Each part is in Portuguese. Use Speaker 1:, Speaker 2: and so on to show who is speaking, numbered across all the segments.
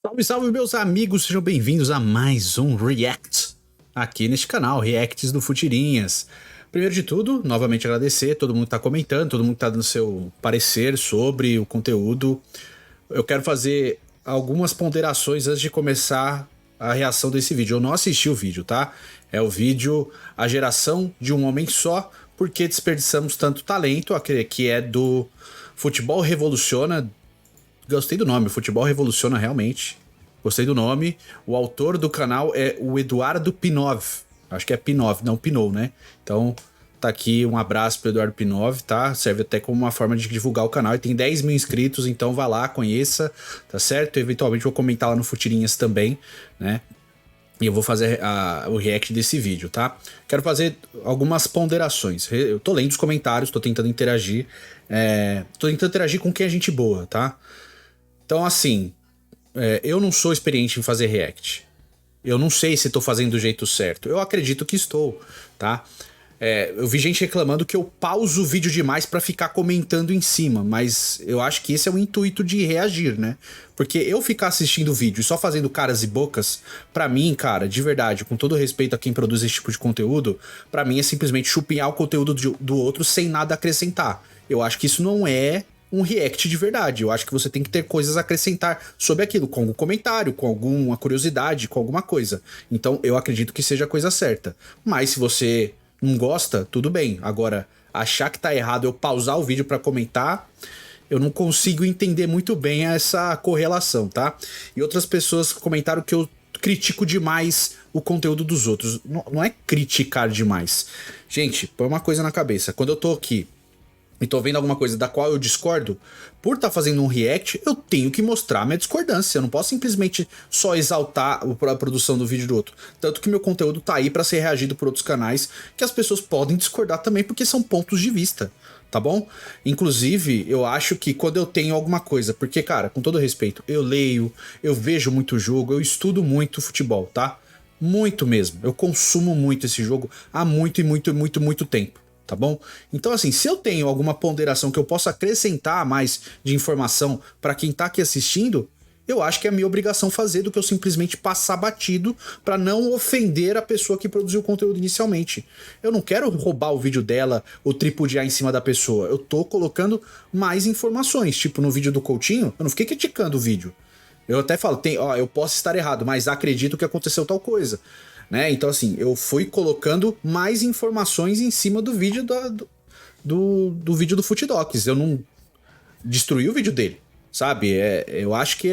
Speaker 1: Salve, salve, meus amigos, sejam bem-vindos a mais um React aqui neste canal, Reacts do Futirinhas. Primeiro de tudo, novamente agradecer todo mundo que tá comentando, todo mundo que tá dando seu parecer sobre o conteúdo. Eu quero fazer algumas ponderações antes de começar a reação desse vídeo. Eu não assisti o vídeo, tá? É o vídeo A Geração de um Homem Só, porque desperdiçamos tanto talento, que é do Futebol Revoluciona. Gostei do nome, Futebol Revoluciona realmente. Gostei do nome. O autor do canal é o Eduardo Pinov. Acho que é Pinov, não Pinot, né? Então, tá aqui um abraço pro Eduardo Pinov, tá? Serve até como uma forma de divulgar o canal. Ele tem 10 mil inscritos, então vá lá, conheça, tá certo? Eventualmente vou comentar lá no Futirinhas também, né? E eu vou fazer o react desse vídeo, tá? Quero fazer algumas ponderações. Eu tô lendo os comentários, tô tentando interagir. Tô tentando interagir com quem é gente boa, tá? Então, assim, eu não sou experiente em fazer react. Eu não sei se tô fazendo do jeito certo. Eu acredito que estou, tá? Eu vi gente reclamando que eu pauso o vídeo demais pra ficar comentando em cima, mas eu acho que esse é o intuito de reagir, né? Porque eu ficar assistindo o vídeo e só fazendo caras e bocas, pra mim, cara, de verdade, com todo respeito a quem produz esse tipo de conteúdo, pra mim é simplesmente chupinhar o conteúdo do outro sem nada acrescentar. Eu acho que isso não é um react de verdade. Eu acho que você tem que ter coisas a acrescentar sobre aquilo, com algum comentário, com alguma curiosidade, com alguma coisa. Então eu acredito que seja a coisa certa. Mas se você não gosta, tudo bem. Agora, achar que tá errado eu pausar o vídeo pra comentar, eu não consigo entender muito bem essa correlação, tá? E outras pessoas comentaram que eu critico demais o conteúdo dos outros. Não é criticar demais. Gente, põe uma coisa na cabeça. Quando eu tô aqui e tô vendo alguma coisa da qual eu discordo, por estar fazendo um react, eu tenho que mostrar minha discordância. Eu não posso simplesmente só exaltar a produção do vídeo do outro. Tanto que meu conteúdo tá aí pra ser reagido por outros canais, que as pessoas podem discordar também, porque são pontos de vista, tá bom? Inclusive, eu acho que quando eu tenho alguma coisa, porque, cara, com todo respeito, eu leio, eu vejo muito jogo, eu estudo muito futebol, tá? Muito mesmo. Eu consumo muito esse jogo há muito e muito tempo. Tá bom? Então, assim, se eu tenho alguma ponderação que eu possa acrescentar mais de informação para quem tá aqui assistindo, eu acho que é a minha obrigação fazer do que eu simplesmente passar batido para não ofender a pessoa que produziu o conteúdo inicialmente. Eu não quero roubar o vídeo dela ou tripudiar em cima da pessoa. Eu tô colocando mais informações. Tipo, no vídeo do Coutinho, eu não fiquei criticando o vídeo. Eu até falo, eu posso estar errado, mas acredito que aconteceu tal coisa. Né? Então, assim, eu fui colocando mais informações em cima do vídeo do vídeo do Futidocs. Eu não destruí o vídeo dele, sabe? Eu acho que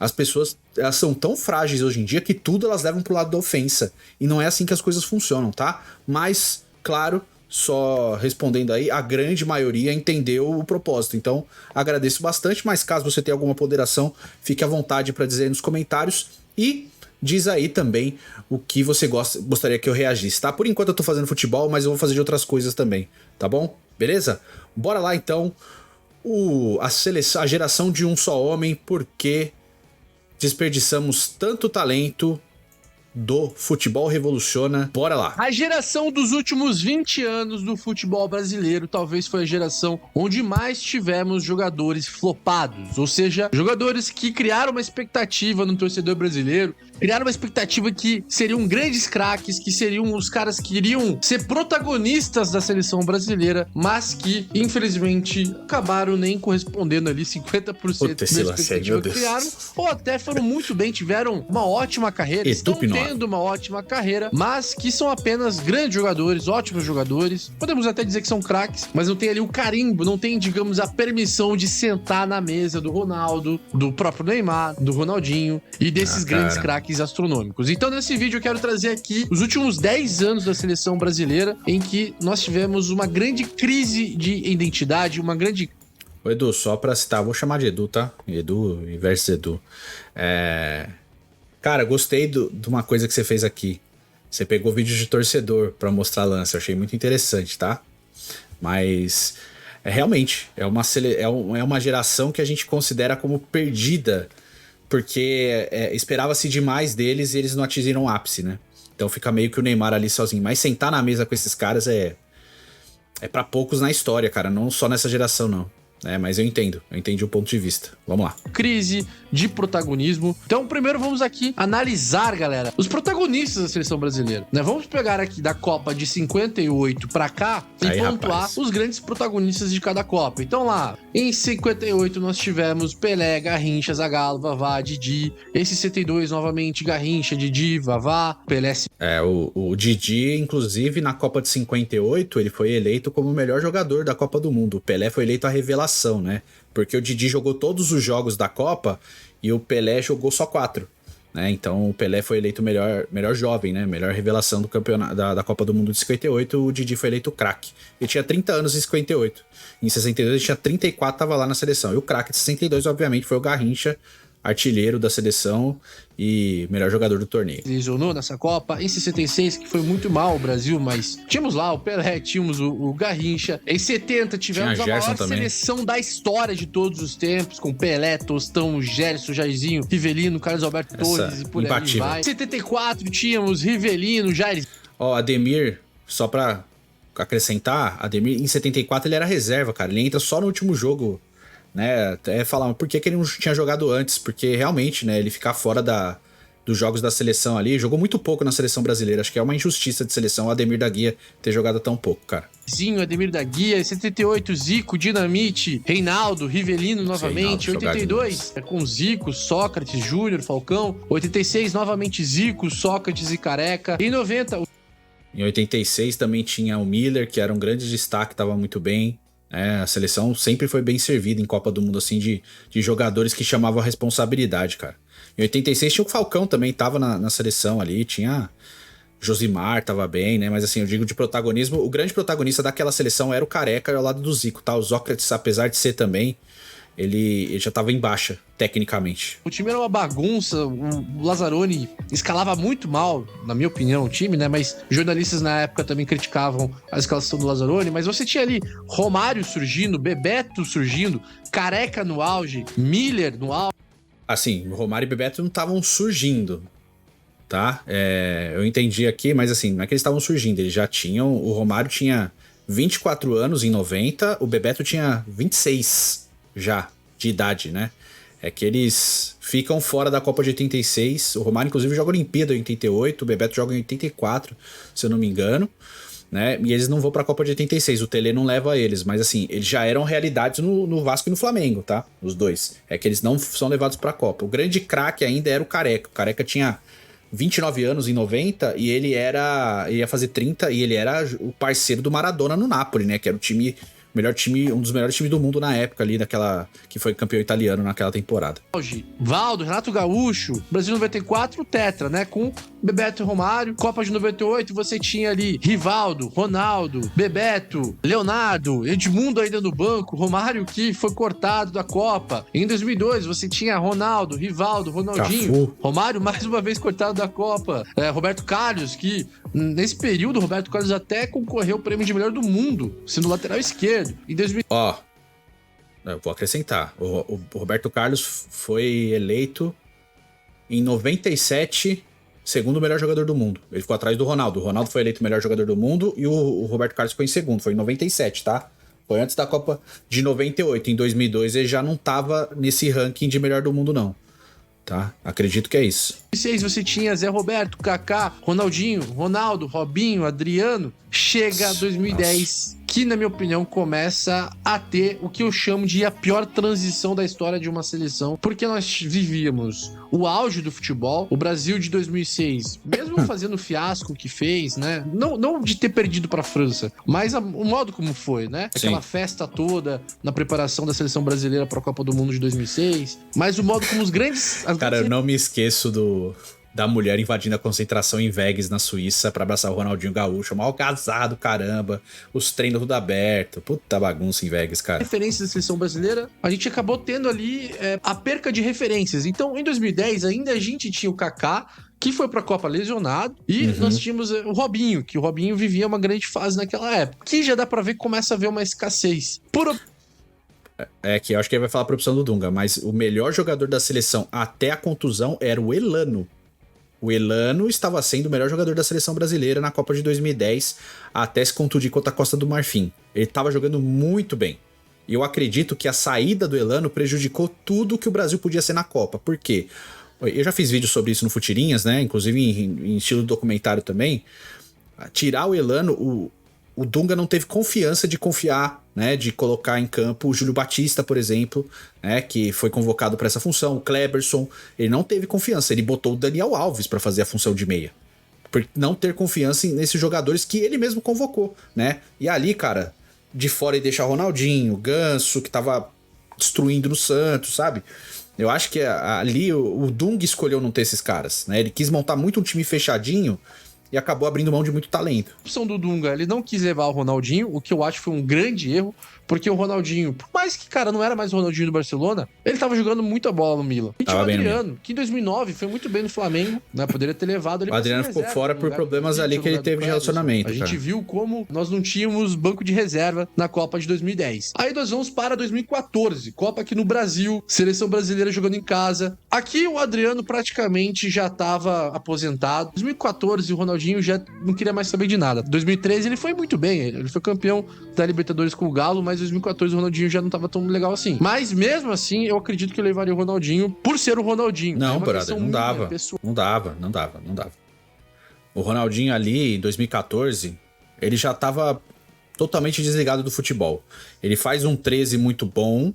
Speaker 1: as pessoas, elas são tão frágeis hoje em dia que tudo elas levam pro lado da ofensa. E não é assim que as coisas funcionam, tá? Mas, claro, só respondendo aí, a grande maioria entendeu o propósito. Então, agradeço bastante, mas caso você tenha alguma ponderação, fique à vontade para dizer aí nos comentários. E diz aí também o que você gostaria que eu reagisse, tá? Por enquanto eu tô fazendo futebol, mas eu vou fazer de outras coisas também, tá bom? Beleza? Bora lá então. A geração de um só homem, porque desperdiçamos tanto talento do Futebol Revoluciona. Bora lá.
Speaker 2: A geração dos últimos 20 anos do futebol brasileiro talvez foi a geração onde mais tivemos jogadores flopados, ou seja, jogadores que criaram uma expectativa no torcedor brasileiro, criaram uma expectativa que seriam grandes craques, que seriam os caras que iriam ser protagonistas da seleção brasileira, mas que, infelizmente, acabaram nem correspondendo ali 50% da expectativa que criaram, ou até foram muito bem, tiveram uma ótima carreira, estão tendo uma ótima carreira, mas que são apenas grandes jogadores, ótimos jogadores, podemos até dizer que são craques, mas não tem ali o carimbo, não tem, digamos, a permissão de sentar na mesa do Ronaldo, do próprio Neymar, do Ronaldinho e desses grandes craques astronômicos. Então nesse vídeo eu quero trazer aqui os últimos 10 anos da seleção brasileira em que nós tivemos uma grande crise de identidade, uma grande...
Speaker 1: Ô Edu, só pra citar, vou chamar de Edu, tá? Edu versus Edu. Cara, gostei de uma coisa que você fez aqui. Você pegou vídeo de torcedor pra mostrar lance, eu achei muito interessante, tá? Mas realmente é uma geração que a gente considera como perdida, porque esperava-se demais deles e eles não atingiram o ápice, né? Então fica meio que o Neymar ali sozinho. Mas sentar na mesa com esses caras é pra poucos na história, cara, não só nessa geração, não. Mas eu entendi o ponto de vista. Vamos lá.
Speaker 2: Crise de protagonismo. Então, primeiro vamos aqui analisar, galera, os protagonistas da seleção brasileira, né? Vamos pegar aqui da Copa de 58 pra cá e pontuar
Speaker 1: rapaz,
Speaker 2: os grandes protagonistas de cada Copa. Então lá, em 58 nós tivemos Pelé, Garrincha, Zagallo, Vavá, Didi. Em 62, novamente, Garrincha, Didi, Vavá, Pelé.
Speaker 1: O Didi, inclusive, na Copa de 58, ele foi eleito como o melhor jogador da Copa do Mundo. O Pelé foi eleito a revelação, né? Porque o Didi jogou todos os jogos da Copa e o Pelé jogou só 4, né? Então o Pelé foi eleito melhor jovem, né? Melhor revelação do campeonato da Copa do Mundo de 58, o Didi foi eleito craque. Ele tinha 30 anos em 58. Em 62 ele tinha 34, tava lá na seleção. E o craque de 62, obviamente, foi o Garrincha, artilheiro da seleção e melhor jogador do torneio.
Speaker 2: Lesionou nessa Copa. Em 66, que foi muito mal o Brasil, mas tínhamos lá o Pelé, tínhamos o Garrincha. Em 70, tivemos a maior seleção da história de todos os tempos, com Pelé, Tostão, Gerson, Jairzinho, Rivelino, Carlos Alberto Torres e por aí vai. Em 74, tínhamos Rivelino, Jair.
Speaker 1: Ademir, só pra acrescentar, Ademir, em 74 ele era reserva, cara. Ele entra só no último jogo, né? Até falar, por que ele não tinha jogado antes? Porque realmente, né, ele ficar fora dos jogos da seleção ali, jogou muito pouco na seleção brasileira. Acho que é uma injustiça de seleção o Ademir da Guia ter jogado tão pouco, cara.
Speaker 2: Zinho, Ademir da Guia, 78, Zico, Dinamite, Reinaldo, Rivelino novamente, Reinaldo, 82, com Zico, Sócrates, Júnior, Falcão, 86, novamente Zico, Sócrates e Careca, em 90...
Speaker 1: Em 86 também tinha o Miller, que era um grande destaque, estava muito bem. A seleção sempre foi bem servida em Copa do Mundo, assim, de jogadores que chamavam a responsabilidade, cara. Em 86 tinha o Falcão também, tava na seleção ali, tinha Josimar, tava bem, né? Mas assim, eu digo de protagonismo, o grande protagonista daquela seleção era o Careca ao lado do Zico, tá? O Sócrates, apesar de ser também, ele já tava em baixa, tecnicamente.
Speaker 2: O time era uma bagunça, o Lazzaroni escalava muito mal, na minha opinião, o time, né? Mas jornalistas na época também criticavam a escalação do Lazzaroni, mas você tinha ali Romário surgindo, Bebeto surgindo, Careca no auge, Miller no auge.
Speaker 1: Assim, o Romário e Bebeto não estavam surgindo, tá? Eu entendi aqui, mas assim, não é que eles estavam surgindo, eles já tinham, o Romário tinha 24 anos em 90, o Bebeto tinha 26 já de idade, né? É que eles ficam fora da Copa de 86. O Romário, inclusive, joga Olimpíada em 88. O Bebeto joga em 84, se eu não me engano, né? E eles não vão pra Copa de 86. O Tele não leva eles. Mas, assim, eles já eram realidades no Vasco e no Flamengo, tá? Os dois. É que eles não são levados pra Copa. O grande craque ainda era o Careca. O Careca tinha 29 anos em 90 e ele ia fazer 30 e ele era o parceiro do Maradona no Napoli, né? Que era o time... um dos melhores times do mundo na época ali, que foi campeão italiano naquela temporada.
Speaker 2: Valdo, Renato Gaúcho, Brasil 94, tetra, né? Com Bebeto e Romário. Copa de 98, você tinha ali Rivaldo, Ronaldo, Bebeto, Leonardo, Edmundo ainda no banco, Romário que foi cortado da Copa. Em 2002, você tinha Ronaldo, Rivaldo, Ronaldinho,
Speaker 1: Cafu.
Speaker 2: Romário mais uma vez cortado da Copa. Roberto Carlos, que nesse período, Roberto Carlos até concorreu ao prêmio de melhor do mundo, sendo lateral esquerdo. Em 2000...
Speaker 1: eu vou acrescentar. O Roberto Carlos foi eleito em 97 segundo melhor jogador do mundo. Ele ficou atrás do Ronaldo. O Ronaldo foi eleito melhor jogador do mundo e o Roberto Carlos ficou em segundo. Foi em 97, tá? Foi antes da Copa de 98. Em 2002 ele já não tava nesse ranking de melhor do mundo, não. Tá? Acredito que é isso.
Speaker 2: Em 2006 você tinha Zé Roberto, Kaká, Ronaldinho, Ronaldo, Robinho, Adriano. Chega 2010, que na minha opinião começa a ter o que eu chamo de a pior transição da história de uma seleção, porque nós vivíamos o auge do futebol, o Brasil de 2006, mesmo fazendo o fiasco que fez, né? Não de ter perdido para a França, mas o modo como foi, né? Aquela festa toda na preparação da seleção brasileira para a Copa do Mundo de 2006, mas o modo como os grandes...
Speaker 1: Cara, eu não me esqueço da mulher invadindo a concentração em Vegas, na Suíça, pra abraçar o Ronaldinho Gaúcho. Mal casado, caramba. Os treinos tudo aberto. Puta bagunça em Vegas, cara.
Speaker 2: Referências da seleção brasileira, a gente acabou tendo ali a perca de referências. Então, em 2010, ainda a gente tinha o Kaká, que foi pra Copa lesionado, e nós tínhamos o Robinho, que o Robinho vivia uma grande fase naquela época. Que já dá pra ver que começa a haver uma escassez.
Speaker 1: Que eu acho que ele vai falar pra opção do Dunga, mas o melhor jogador da seleção até a contusão era o Elano. O Elano estava sendo o melhor jogador da seleção brasileira na Copa de 2010, até se contundir contra a Costa do Marfim. Ele estava jogando muito bem. E eu acredito que a saída do Elano prejudicou tudo que o Brasil podia ser na Copa. Por quê? Eu já fiz vídeo sobre isso no Futirinhas, né? Inclusive em estilo documentário também. Tirar o Elano, o Dunga não teve confiança de confiar, né? De colocar em campo o Júlio Batista, por exemplo, né? Que foi convocado para essa função. O Kleberson, ele não teve confiança. Ele botou o Daniel Alves para fazer a função de meia. Por não ter confiança nesses jogadores que ele mesmo convocou, né? E ali, cara, de fora ele deixa Ronaldinho, Ganso, que tava destruindo no Santos, sabe? Eu acho que ali o Dunga escolheu não ter esses caras, né? Ele quis montar muito um time fechadinho e acabou abrindo mão de muito talento.
Speaker 2: A opção do Dunga, ele não quis levar o Ronaldinho, o que eu acho que foi um grande erro, porque o Ronaldinho, por mais que, cara, não era mais o Ronaldinho do Barcelona, ele tava jogando muita bola no Milan. E tinha o Adriano, que em 2009 foi muito bem no Flamengo, né? Poderia ter levado ele.
Speaker 1: O Adriano ficou fora por problemas ali que ele teve de relacionamento.
Speaker 2: A gente viu como nós não tínhamos banco de reserva na Copa de 2010. Aí nós vamos para 2014, Copa aqui no Brasil, seleção brasileira jogando em casa. Aqui o Adriano praticamente já tava aposentado. 2014 o Ronaldinho já não queria mais saber de nada. 2013 ele foi muito bem, ele foi campeão da Libertadores com o Galo, mas em 2014 o Ronaldinho já não tava tão legal assim. Mas mesmo assim, eu acredito que eu levaria o Ronaldinho por ser o Ronaldinho.
Speaker 1: Não, brother, não dava. Não dava. O Ronaldinho ali, em 2014, ele já tava totalmente desligado do futebol. Ele faz um 13 muito bom,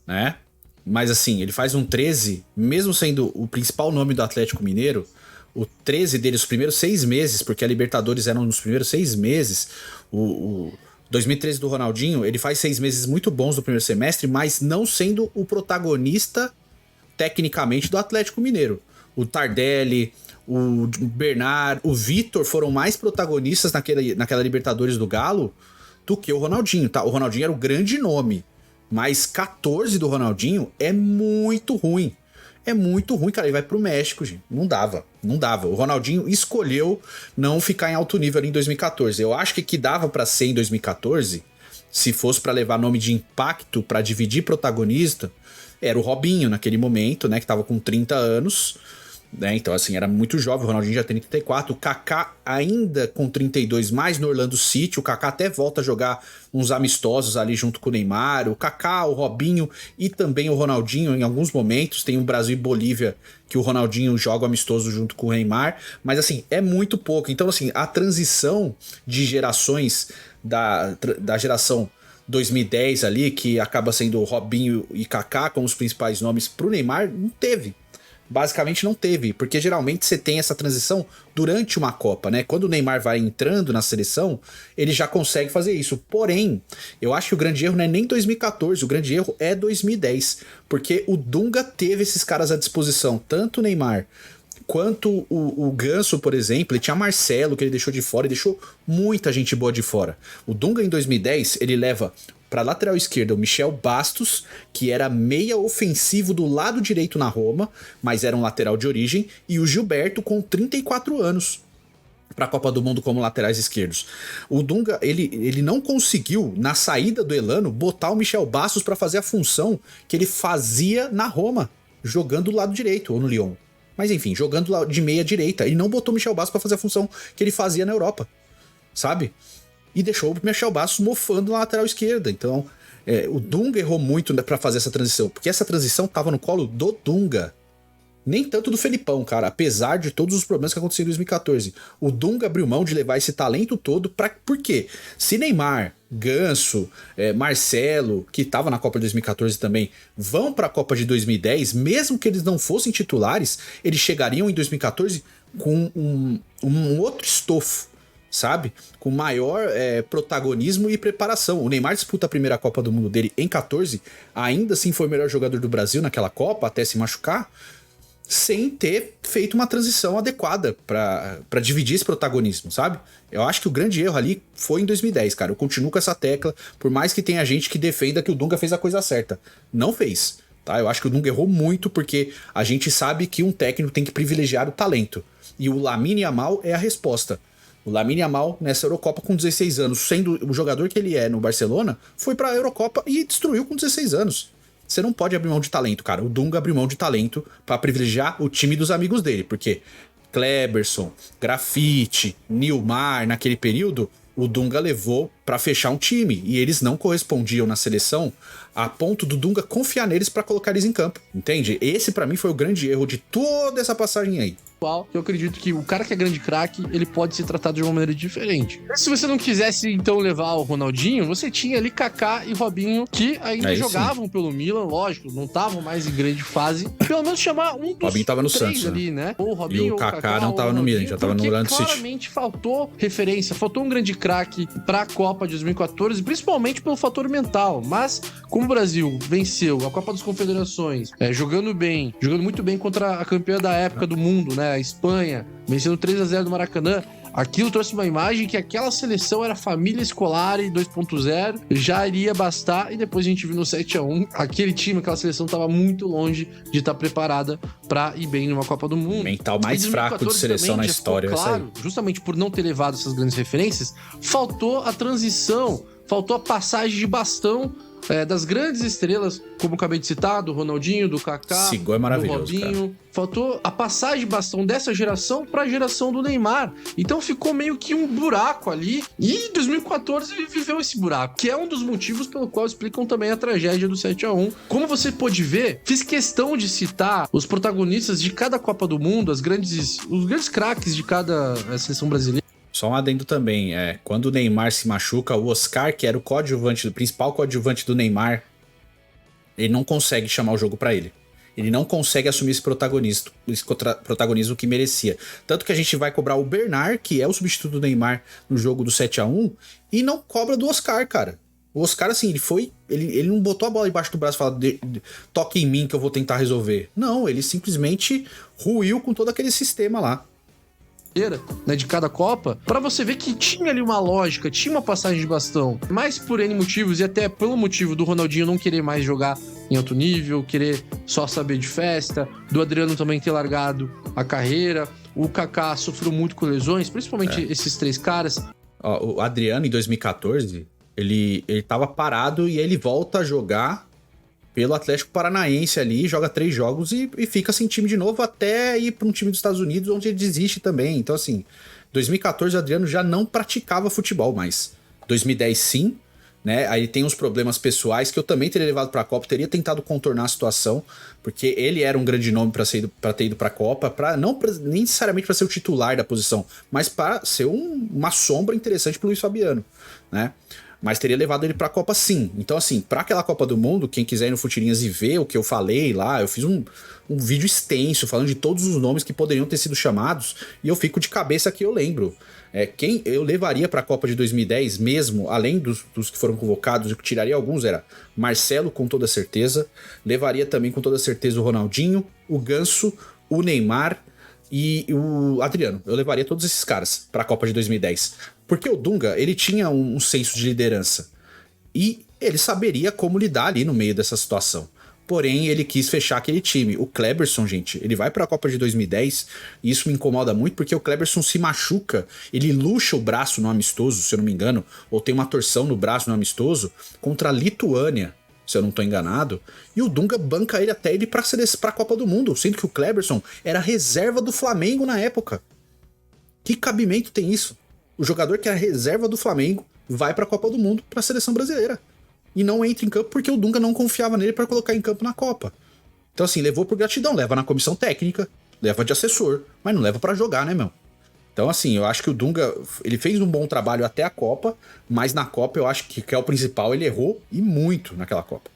Speaker 1: né? Mas assim, ele faz um 13, mesmo sendo o principal nome do Atlético Mineiro, o 13 dele, os primeiros 6 meses, porque a Libertadores eram nos primeiros 6 meses, o 2013 do Ronaldinho, ele faz 6 meses muito bons no primeiro semestre, mas não sendo o protagonista tecnicamente do Atlético Mineiro. O Tardelli, o Bernard, o Vitor foram mais protagonistas naquela Libertadores do Galo do que o Ronaldinho, tá? O Ronaldinho era o grande nome, mas 14 do Ronaldinho é muito ruim. É muito ruim, cara. Ele vai pro México, gente. Não dava. O Ronaldinho escolheu não ficar em alto nível ali em 2014. Eu acho que dava pra ser em 2014, se fosse pra levar nome de impacto, pra dividir protagonista, era o Robinho naquele momento, né? Que tava com 30 anos, né? Então, assim, era muito jovem. O Ronaldinho já tem 34. O Kaká ainda com 32, mais no Orlando City. O Kaká até volta a jogar uns amistosos ali junto com o Neymar. O Kaká, o Robinho e também o Ronaldinho em alguns momentos. Tem o Brasil e Bolívia que o Ronaldinho joga amistoso junto com o Neymar. Mas, assim, é muito pouco. Então, assim, a transição de gerações da geração 2010 ali, que acaba sendo o Robinho e Kaká como os principais nomes, pro Neymar, não teve. Basicamente não teve, porque geralmente você tem essa transição durante uma Copa, né? Quando o Neymar vai entrando na seleção, ele já consegue fazer isso. Porém, eu acho que o grande erro não é nem 2014, o grande erro é 2010, porque o Dunga teve esses caras à disposição, tanto o Neymar quanto o Ganso, por exemplo. Ele tinha Marcelo, que ele deixou de fora, e deixou muita gente boa de fora. O Dunga, em 2010, ele leva para lateral esquerda o Michel Bastos, que era meia ofensivo do lado direito na Roma, mas era um lateral de origem, e o Gilberto com 34 anos para a Copa do Mundo como laterais esquerdos. O Dunga, ele não conseguiu, na saída do Elano, botar o Michel Bastos para fazer a função que ele fazia na Roma, jogando do lado direito, ou no Lyon. Mas enfim, jogando de meia direita. Ele não botou o Michel Bastos para fazer a função que ele fazia na Europa, sabe? E deixou o Michel Bastos mofando na lateral esquerda. Então, o Dunga errou muito para fazer essa transição, porque essa transição tava no colo do Dunga. Nem tanto do Felipão, cara, apesar de todos os problemas que aconteceram em 2014. O Dunga abriu mão de levar esse talento todo por quê? Se Neymar, Ganso, Marcelo, que tava na Copa de 2014 também, vão pra Copa de 2010, mesmo que eles não fossem titulares, eles chegariam em 2014 com um outro estofo, sabe? Com maior protagonismo e preparação. O Neymar disputa a primeira Copa do Mundo dele em 14, ainda assim foi o melhor jogador do Brasil naquela Copa, até se machucar, sem ter feito uma transição adequada pra dividir esse protagonismo, sabe? Eu acho que o grande erro ali foi em 2010, cara. Eu continuo com essa tecla, por mais que tenha gente que defenda que o Dunga fez a coisa certa. Não fez, tá? Eu acho que o Dunga errou muito, porque a gente sabe que um técnico tem que privilegiar o talento. E o Lamine Yamal é a resposta. O Lamine Yamal, nessa Eurocopa com 16 anos, sendo o jogador que ele é no Barcelona, foi pra Eurocopa e destruiu com 16 anos. Você não pode abrir mão de talento, cara. O Dunga abriu mão de talento pra privilegiar o time dos amigos dele, porque Kleberson, Grafite, Nilmar, naquele período, o Dunga levou pra fechar um time. E eles não correspondiam na seleção a ponto do Dunga confiar neles pra colocar eles em campo. Entende? Esse pra mim foi o grande erro de toda essa passagem aí.
Speaker 2: Eu acredito que o cara que é grande craque, ele pode ser tratado de uma maneira diferente. Se você não quisesse, então, levar o Ronaldinho, você tinha ali Kaká e Robinho, que ainda jogavam pelo Milan, lógico, não estavam mais em grande fase. Pelo menos chamar um dos
Speaker 1: Robinho tava no
Speaker 2: três
Speaker 1: Santos,
Speaker 2: ali, né? Ou o Robinho,
Speaker 1: e o Kaká não tava no Milan, já tava no Orlando City.
Speaker 2: Claramente faltou referência, faltou um grande craque pra Copa de 2014, principalmente pelo fator mental. Mas, como o Brasil venceu a Copa das Confederações, jogando muito bem contra a campeã da época do mundo, né? A Espanha, vencendo 3-0 no Maracanã, aquilo trouxe uma imagem que aquela seleção era família escolar e 2.0, já iria bastar, e depois a gente viu no 7-1, aquele time, aquela seleção estava muito longe de estar preparada para ir bem numa Copa do Mundo.
Speaker 1: Mental mais fraco de seleção na história.
Speaker 2: Claro, justamente por não ter levado essas grandes referências, faltou a transição, faltou a passagem de bastão das grandes estrelas, como acabei de citar, do Ronaldinho, do Kaká,
Speaker 1: Sigol é maravilhoso,
Speaker 2: do Robinho. Cara. Faltou a passagem de bastão dessa geração para a geração do Neymar. Então ficou meio que um buraco ali. E em 2014 ele viveu esse buraco, que é um dos motivos pelo qual explicam também a tragédia do 7-1. Como você pôde ver, fiz questão de citar os protagonistas de cada Copa do Mundo, os grandes craques de cada seleção brasileira.
Speaker 1: Só um adendo também, quando o Neymar se machuca, o Oscar, que era o principal coadjuvante do Neymar, ele não consegue chamar o jogo pra ele. Ele não consegue assumir esse protagonismo que merecia. Tanto que a gente vai cobrar o Bernard, que é o substituto do Neymar no jogo do 7-1, e não cobra do Oscar, cara. O Oscar, assim, ele não botou a bola embaixo do braço e falou, toque em mim que eu vou tentar resolver. Não, ele simplesmente ruiu com todo aquele sistema lá.
Speaker 2: Né, de cada Copa, pra você ver que tinha ali uma lógica, tinha uma passagem de bastão, mas por N motivos, e até pelo motivo do Ronaldinho não querer mais jogar em alto nível, querer só saber de festa, do Adriano também ter largado a carreira, o Kaká sofreu muito com lesões, principalmente esses três caras.
Speaker 1: O Adriano, em 2014, ele tava parado e ele volta a jogar pelo Atlético Paranaense ali, joga 3 jogos e fica sem time de novo até ir para um time dos Estados Unidos, onde ele desiste também. Então, assim, 2014 o Adriano já não praticava futebol mais. 2010 sim, né? Aí tem uns problemas pessoais que eu também teria levado para a Copa, teria tentado contornar a situação, porque ele era um grande nome para ter ido para a Copa, não nem necessariamente para ser o titular da posição, mas para ser uma sombra interessante pro Luiz Fabiano, né? Mas teria levado ele pra Copa sim. Então, assim, pra aquela Copa do Mundo, quem quiser ir no Futirinhas e ver o que eu falei lá, eu fiz um vídeo extenso falando de todos os nomes que poderiam ter sido chamados, e eu fico de cabeça que eu lembro. Quem eu levaria pra Copa de 2010 mesmo, além dos que foram convocados, eu tiraria alguns, era Marcelo, com toda certeza. Levaria também, com toda certeza, o Ronaldinho, o Ganso, o Neymar e o Adriano. Eu levaria todos esses caras pra Copa de 2010. Porque o Dunga, ele tinha um senso de liderança. E ele saberia como lidar ali no meio dessa situação. Porém, ele quis fechar aquele time. O Kleberson, gente, ele vai pra Copa de 2010 e isso me incomoda muito porque o Kleberson se machuca, ele luxa o braço no amistoso, se eu não me engano, ou tem uma torção no braço no amistoso, contra a Lituânia, se eu não tô enganado, e o Dunga banca ele até ele pra Copa do Mundo, sendo que o Kleberson era reserva do Flamengo na época. Que cabimento tem isso? O jogador que é a reserva do Flamengo vai pra Copa do Mundo, pra seleção brasileira. E não entra em campo porque o Dunga não confiava nele pra colocar em campo na Copa. Então, assim, levou por gratidão, leva na comissão técnica, leva de assessor, mas não leva pra jogar, né, meu? Então, assim, eu acho que o Dunga, ele fez um bom trabalho até a Copa, mas na Copa eu acho que é o principal, ele errou e muito naquela Copa.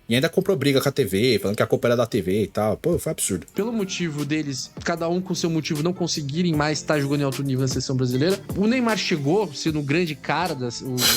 Speaker 1: E ainda comprou briga com a TV, falando que a Copa era da TV e tal. Pô, foi absurdo.
Speaker 2: Pelo motivo deles, cada um com seu motivo, não conseguirem mais estar jogando em alto nível na seleção brasileira, o Neymar chegou sendo o grande cara,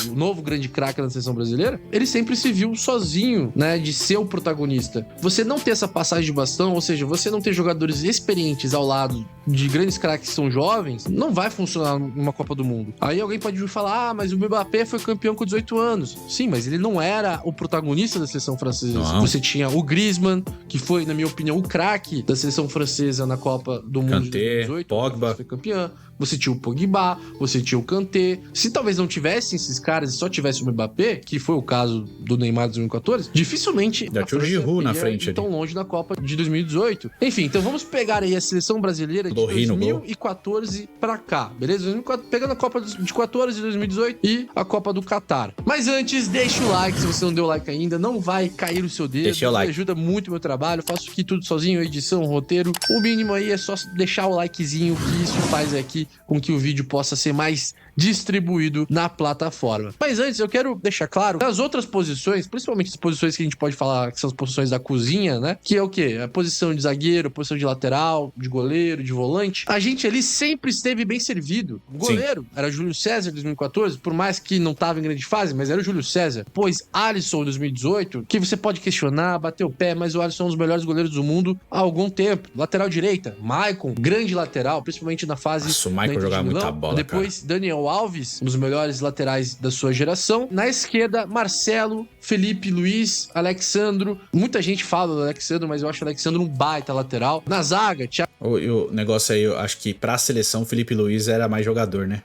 Speaker 2: o novo grande craque da seleção brasileira, ele sempre se viu sozinho, né, de ser o protagonista. Você não ter essa passagem de bastão, ou seja, você não ter jogadores experientes ao lado de grandes craques que são jovens, não vai funcionar numa Copa do Mundo. Aí alguém pode vir falar, mas o Mbappé foi campeão com 18 anos. Sim, mas ele não era o protagonista da seleção francesa.
Speaker 1: Não.
Speaker 2: Você tinha o Griezmann, que foi, na minha opinião, o craque da seleção francesa na Copa do Mundo de
Speaker 1: Kanté,
Speaker 2: 2018.
Speaker 1: Pogba.
Speaker 2: Foi campeã. Você tinha o Pogba, você tinha o Kanté. Se talvez não tivessem esses caras e só tivesse o Mbappé, que foi o caso do Neymar de 2014, dificilmente
Speaker 1: Já tinha o Giroud na
Speaker 2: iria
Speaker 1: frente
Speaker 2: ir tão
Speaker 1: ali.
Speaker 2: longe na Copa de 2018. Enfim, então vamos pegar aí a seleção brasileira de
Speaker 1: Dorri no gol.
Speaker 2: 2014 pra cá, beleza? Pegando a Copa de 14 de 2018 e a Copa do Catar. Mas antes, deixa o like, se você não deu o like ainda, não vai cair o seu dedo.
Speaker 1: Deixa o like.
Speaker 2: Ajuda muito o meu trabalho, faço aqui tudo sozinho, edição, roteiro. O mínimo aí é só deixar o likezinho, que isso faz aqui com que o vídeo possa ser mais distribuído na plataforma. Mas antes, eu quero deixar claro, nas outras posições, principalmente as posições que a gente pode falar que são as posições da cozinha, né? Que é o quê? A posição de zagueiro, a posição de lateral, de goleiro, de volante. A gente ali sempre esteve bem servido. O goleiro era Júlio César em 2014, por mais que não tava em grande fase, mas era o Júlio César. Pois Alisson em 2018, que você pode questionar, bater o pé, mas o Alisson é um dos melhores goleiros do mundo há algum tempo. Lateral direita, Maicon, grande lateral, principalmente na fase...
Speaker 1: Nossa, o Maicon jogava muita bola,
Speaker 2: Depois, cara. Daniel Alves, um dos melhores laterais da sua geração. Na esquerda, Marcelo, Felipe Luiz, Alexandro. Muita gente fala do Alexandro, mas eu acho o Alexandro um baita lateral. Na zaga, Thiago...
Speaker 1: O negócio aí, eu acho que pra seleção o Felipe Luiz era mais jogador, né?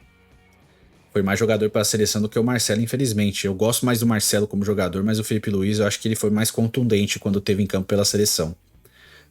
Speaker 1: Foi mais jogador pra seleção do que o Marcelo, infelizmente. Eu gosto mais do Marcelo como jogador, mas o Felipe Luiz eu acho que ele foi mais contundente quando teve em campo pela seleção.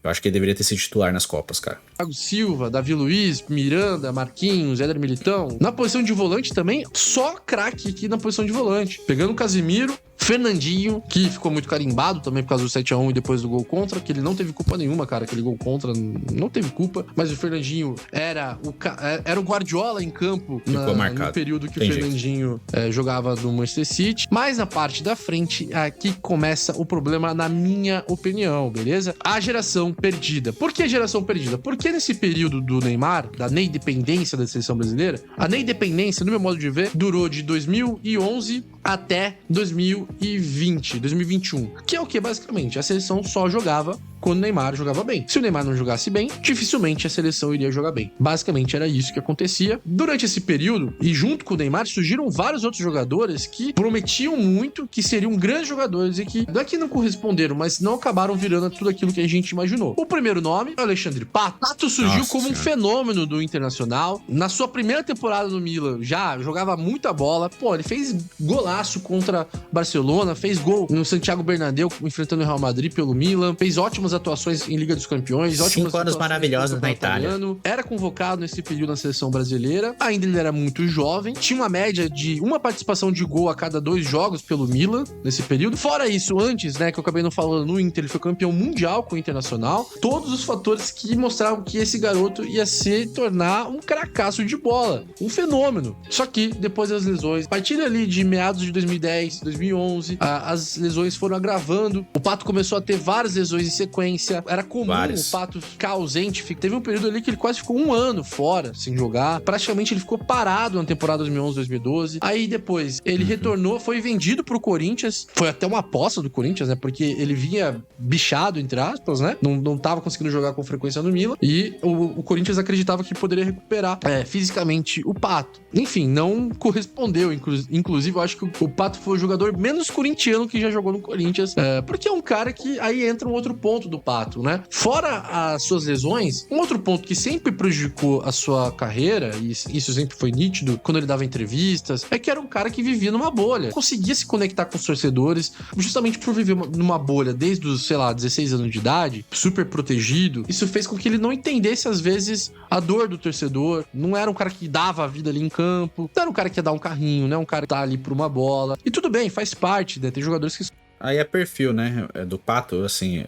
Speaker 1: Eu acho que ele deveria ter sido titular nas Copas, cara.
Speaker 2: Thiago Silva, Davi Luiz, Miranda, Marquinhos, Éder Militão. Na posição de volante também, só craque aqui na posição de volante. Pegando o Casimiro, Fernandinho, que ficou muito carimbado também por causa do 7-1 e depois do gol contra, que ele não teve culpa nenhuma, cara, aquele gol contra não teve culpa, mas o Fernandinho era o Guardiola em campo no período que o Fernandinho jogava no Manchester City. Mas na parte da frente, aqui começa o problema, na minha opinião, beleza? A geração perdida. Por que a geração perdida? Porque nesse período do Neymar, da neidependência da seleção brasileira, a neidependência, no meu modo de ver, durou de 2011 até 2021. Que é o que, basicamente? A seleção só jogava quando o Neymar jogava bem. Se o Neymar não jogasse bem, dificilmente a seleção iria jogar bem. Basicamente era isso que acontecia. Durante esse período, e junto com o Neymar, surgiram vários outros jogadores que prometiam muito, que seriam grandes jogadores e que daqui não corresponderam, mas não acabaram virando tudo aquilo que a gente imaginou. O primeiro nome é o Alexandre Pato. Pato surgiu como um fenômeno do Internacional. Na sua primeira temporada no Milan, já jogava muita bola. Pô, ele fez golaço contra Barcelona, fez gol no Santiago Bernabéu enfrentando o Real Madrid pelo Milan, fez ótimas atuações em Liga dos Campeões,
Speaker 1: 5 anos maravilhosos na Itália.
Speaker 2: Era convocado nesse período na seleção brasileira, ainda ele era muito jovem, tinha uma média de uma participação de gol a cada 2 jogos pelo Milan nesse período. Fora isso, antes, né, que eu acabei não falando, no Inter, ele foi campeão mundial com o Internacional. Todos os fatores que mostravam que esse garoto ia se tornar um cracaço de bola, um fenômeno. Só que depois das lesões, a partir ali de meados de 2010, 2011, as lesões foram agravando. O Pato começou a ter várias lesões em sequência. Era comum o Pato ficar ausente. Teve um período ali que ele quase ficou 1 ano fora, sem jogar. Praticamente ele ficou parado na temporada 2011-2012. Aí depois ele retornou, foi vendido pro Corinthians. Foi até uma aposta do Corinthians, né? Porque ele vinha bichado, entre aspas, né? Não tava conseguindo jogar com frequência no Milan. E o Corinthians acreditava que poderia recuperar fisicamente o Pato. Enfim, não correspondeu. Inclusive, eu acho que o Pato foi o jogador menos corintiano que já jogou no Corinthians. Porque é um cara que aí entra um outro ponto do Pato, né? Fora as suas lesões, um outro ponto que sempre prejudicou a sua carreira, e isso sempre foi nítido quando ele dava entrevistas, é que era um cara que vivia numa bolha. Conseguia se conectar com os torcedores, justamente por viver numa bolha desde os, 16 anos de idade, super protegido. Isso fez com que ele não entendesse, às vezes, a dor do torcedor. Não era um cara que dava a vida ali em campo, não era um cara que ia dar um carrinho, né? Um cara que tá ali por uma bola. E tudo bem, faz parte, né? Tem jogadores que...
Speaker 1: Aí é perfil, né, do Pato, assim,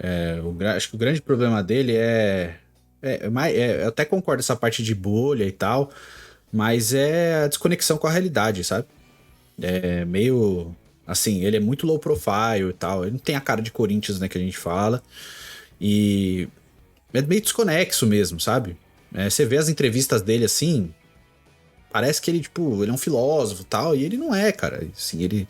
Speaker 1: acho que o grande problema dele eu até concordo essa parte de bolha e tal, mas é a desconexão com a realidade, sabe? É meio, assim, ele é muito low profile e tal, ele não tem a cara de Corinthians, né, que a gente fala, e é meio desconexo mesmo, sabe? Você vê as entrevistas dele, assim, parece que ele, tipo, ele é um filósofo e tal, e ele não é, cara, assim, ele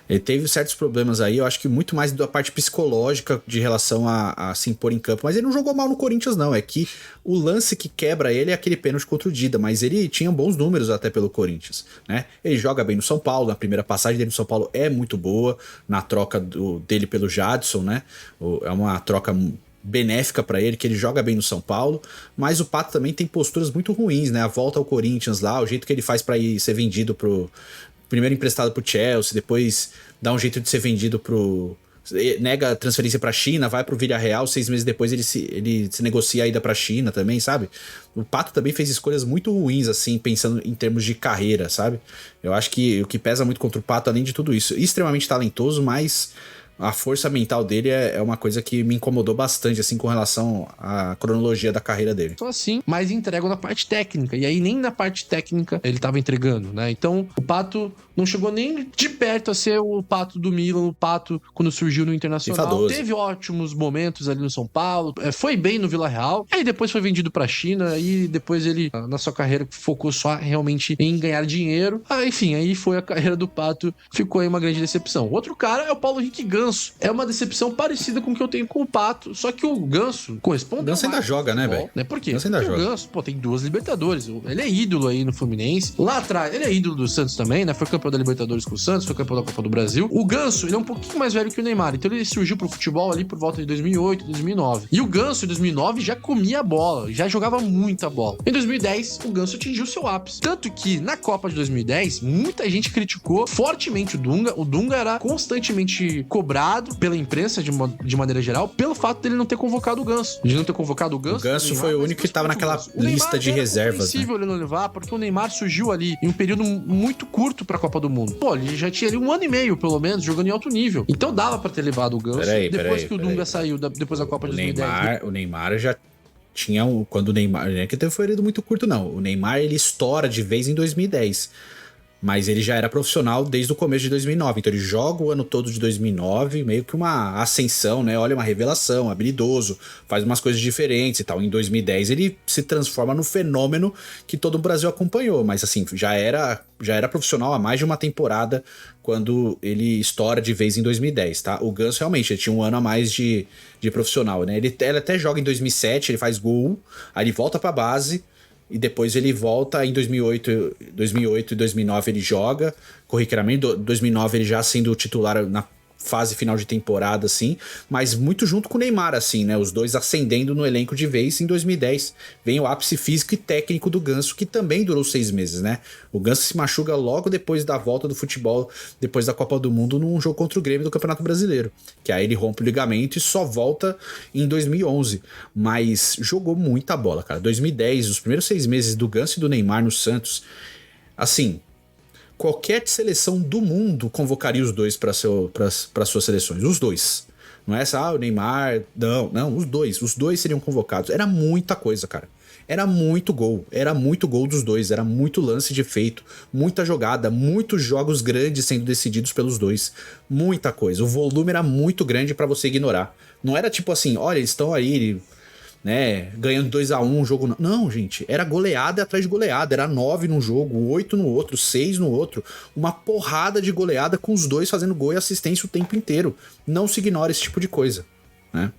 Speaker 1: Ele teve certos problemas aí, eu acho que muito mais da parte psicológica de relação a se impor em campo. Mas ele não jogou mal no Corinthians, não. É que o lance que quebra ele é aquele pênalti contra o Dida, mas ele tinha bons números até pelo Corinthians, né? Ele joga bem no São Paulo, na primeira passagem dele no São Paulo é muito boa, na troca dele pelo Jadson, né? É uma troca benéfica para ele, que ele joga bem no São Paulo, mas o Pato também tem posturas muito ruins, né? A volta ao Corinthians lá, o jeito que ele faz para ir ser vendido primeiro emprestado pro Chelsea, depois dá um jeito de ser vendido nega a transferência pra China, vai pro Villarreal, 6 meses depois ele se negocia a ida pra China também, sabe? O Pato também fez escolhas muito ruins, assim, pensando em termos de carreira, sabe? Eu acho que o que pesa muito contra o Pato, além de tudo isso, extremamente talentoso, mas a força mental dele é uma coisa que me incomodou bastante, assim, com relação à cronologia da carreira dele.
Speaker 2: Só assim, mas entregam na parte técnica. E aí nem na parte técnica ele tava entregando, né? Então o Pato não chegou nem de perto a ser o Pato do Milan, o Pato quando surgiu no Internacional.
Speaker 1: Infadoso.
Speaker 2: Teve ótimos momentos ali no São Paulo, foi bem no Villarreal, aí depois foi vendido pra China, e depois ele, na sua carreira, focou só realmente em ganhar dinheiro. Enfim, aí foi a carreira do Pato, ficou aí uma grande decepção. Outro cara é o Paulo Henrique Ganso. É uma decepção parecida com o que eu tenho com o Pato, só que o Ganso corresponde.
Speaker 1: O Ganso ainda joga, né, velho?
Speaker 2: Né? Por quê?
Speaker 1: Ganso ainda
Speaker 2: Porque
Speaker 1: joga.
Speaker 2: O Ganso, tem 2 Libertadores. Ele é ídolo aí no Fluminense. Lá atrás, ele é ídolo do Santos também, né? Foi campeão da Libertadores com o Santos, foi campeão da Copa do Brasil. O Ganso, ele é um pouquinho mais velho que o Neymar, então ele surgiu pro futebol ali por volta de 2008, 2009. E o Ganso, em 2009, já comia a bola, já jogava muita bola. Em 2010, o Ganso atingiu seu ápice. Tanto que, na Copa de 2010, muita gente criticou fortemente o Dunga. O Dunga era constantemente cobrado pela imprensa, de maneira geral, pelo fato dele não ter convocado o Ganso. De não ter convocado o Ganso.
Speaker 1: O Ganso foi o único que tava naquela lista de reservas, né?
Speaker 2: É ele não levar, porque o Neymar surgiu ali em um período muito curto pra Copa do Mundo. Pô, ele já tinha ali 1 ano e meio, pelo menos, jogando em alto nível. Então dava pra ter levado o Ganso. Depois que o Dunga saiu, depois da Copa de 2010.
Speaker 1: O Neymar já tinha... Quando o Neymar... Não é que teve um período muito curto, não. O Neymar, ele estoura de vez em 2010. Mas ele já era profissional desde o começo de 2009. Então ele joga o ano todo de 2009, meio que uma ascensão, né? Olha, uma revelação, habilidoso, faz umas coisas diferentes e tal. Em 2010 ele se transforma no fenômeno que todo o Brasil acompanhou. Mas assim, já era profissional há mais de uma temporada quando ele estoura de vez em 2010, tá? O Ganso realmente ele tinha 1 ano a mais de profissional, né? Ele até joga em 2007, ele faz gol, aí ele volta pra base... E depois ele volta em 2008 e 2009 ele joga corriqueiramente. 2009 ele já sendo titular na fase final de temporada, assim, mas muito junto com o Neymar, assim, né? Os dois ascendendo no elenco de vez. Em 2010 vem o ápice físico e técnico do Ganso, que também durou 6 meses, né? O Ganso se machuca logo depois da volta do futebol, depois da Copa do Mundo, num jogo contra o Grêmio do Campeonato Brasileiro, que aí ele rompe o ligamento e só volta em 2011, mas jogou muita bola, cara. 2010, os primeiros 6 meses do Ganso e do Neymar no Santos, assim... Qualquer seleção do mundo convocaria os dois para suas seleções. Os dois. Não é essa, o Neymar. Não, os dois seriam convocados. Era muita coisa, cara. Era muito gol dos dois. Era muito lance de feito, muita jogada, muitos jogos grandes sendo decididos pelos dois. Muita coisa. O volume era muito grande para você ignorar. Não era tipo assim, olha, eles estão aí... né, ganhando 2-1 um jogo. Não, gente, era goleada atrás de goleada. Era 9 num jogo, 8 no outro, 6 no outro. Uma porrada de goleada com os dois fazendo gol e assistência o tempo inteiro. Não se ignora esse tipo de coisa, né?